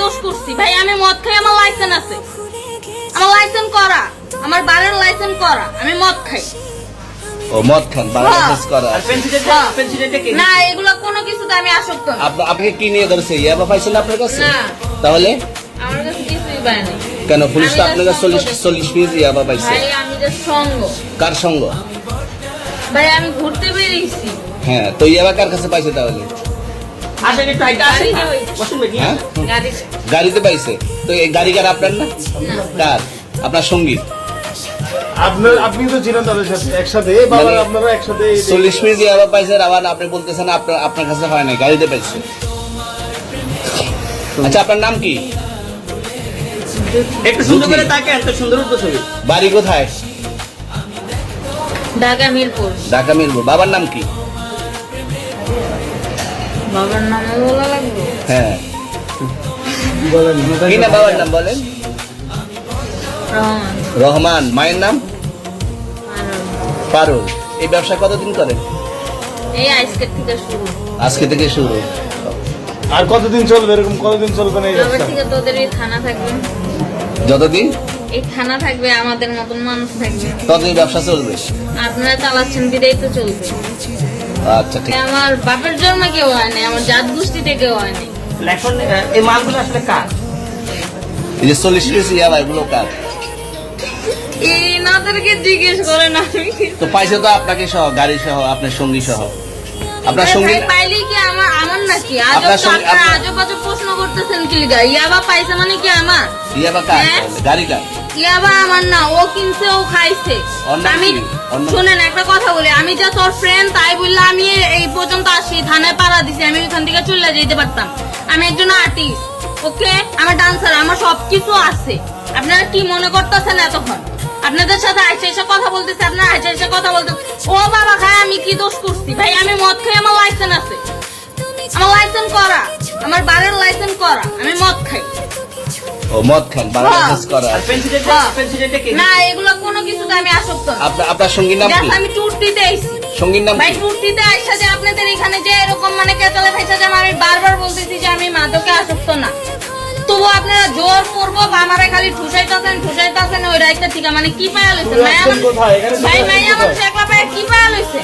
দোষ করছি ভাই? আমি মদ খাই, আমার লাইসেন্স আছে, আমার লাইসেন্স করা, আমার বারের লাইসেন্স করা, আমি মদ খাই। ও মদ খান, বাংলাদেশ করা। না, এগুলো কোনো কিছুতে আমি আসক্ত না। আপনাকে কি নিয়ে ধরেছে? ইয়াবা পাইছেন আপনার কাছে? না, তাহলে আমার কাছে কিছুই পায় নাই। কেন পুলিশ তো আমি আপনার কাছে just 40 পিস ইয়াবা পাইছে? ভাই আমি যে সঙ্গ, কার সঙ্গ? ভাই আমি ঘুরতে বেরিয়েছি। হ্যাঁ, তো ইয়াবা কার কাছে পাইছে তাহলে? হ্যাঁ? গাড়িতে পাইছে। তো এই গাড়ি কার, আপনার না? কার? আপনার সঙ্গী? আপনি তো ছিলেন তাদের সাথে একসাথে, বাবা আপনারা একসাথে 40 পিস ইয়াবা পাইছে, আবার আপনি বলতেছেন আপনার কাছে হয় না, গাড়িতে পাইছে। আচ্ছা, আপনার নাম কি? একটু সুন্দর করে তাকে এত সুন্দর উঠতো ছবি। বাড়ি কোথায়? ঢাকা মিরপুর। ঢাকা মিরপুর। বাবার নাম কি? বাবার নাম বলা লাগবে? হ্যাঁ, বলেন কি না বাবার নাম বলেন? রহমান। রহমান। মায়ের নাম? পারুল। এই ব্যবসা কতদিন করেন? এই আজকের থেকে শুরু। আজকে থেকে শুরু। আর কতদিন চলবে? এরকম কতদিন চলবে না এই এবার ব্যবসা? থেকে তোদের এই থানা থাকবে, যতদিন এই থানা থাকবে, আমাদের মতন মানুষ থাকবে। ততদিন ব্যবসা চলবে। আপনারা চালাচ্ছেন বিদায় তো চলবে। আচ্ছা, ঠিক। আমার বাপের জন্মে কেউ হয় নাই, আমার জাত গোষ্ঠীতে কেউ হয় নাই। এখন এই মালগুলো আসলে কার? এই যে 40 পিস ইয়াবা, এগুলো কার? এই নাদেরকে জিজ্ঞেস করেন, আমি তো পাইছে তো আপনাকে সহ, গাড়ি সহ, আপনার সঙ্গী সহ। আপনার সঙ্গী ভাই পাইলি কি আমার নাকি? আজব আপনার তো সঙ্গে- আপনারা আজব আজব প্রশ্ন করতেছেন কি লিগা? ইয়াবা পাইছে মানে কি আমার? ইয়াবা কার? হ্যাঁ? তাহলে গাড়ি কার? ইয়াবা আমার না, ও কিনছে, ও খাইছে। ওর নাম আমি কি? ওর নাম- শুনেন একটা কথা বলি, আমি যা তোর ফ্রেন্ড তাই বললে আমি এই পর্যন্ত আসি, থানায় পাড়া দিছি, আমি ওখান থেকে চলে যেতে পারতাম। আমি একজন আর্টিস্ট, ওকে, আমার ডান্সার, আমার সবকিছু আছে। আপনারা কি মনে করতেছেন এতক্ষণ? আপনাদের সাথে আইসা এসে কথা বলতেছে, আপনারা আইসা এসে কথা বলতেন। ও বাবা খায়, আমি কি দোষ করছি ভাই? আমি মদ খাই, আমার লাইসেন্স আছে, আমার লাইসেন্স করা, আমার বারের লাইসেন্স করা, আমি মদ খাই। ও মদ খান, বাংলাদেশ করা। আর পেন্সিলটা কে? না, এগুলো কোনো কিছুতে আমি আসক্ত না। আপনার সঙ্গীর নাম কি? Just আমি ট্যুর দিতে আইছি। সঙ্গীর নাম ভাই কি? ট্যুর দিতে আইসা যে আপনাদের এখানে যে এরকম মানে কেতলে খাইছে, যে আমি বারবার বলতেছি যে আমি মাদকে আসক্ত না, তবু আপনারা জোর করবো বা আমারে খালি ঠুসাইতাছেন ওই রাইটটা ঠিক। মানে কি পায়া লইছে কোথায়? এখানে ভাই, মাইয়া মানুষ একলা পায়ে কি পায়া লইছে?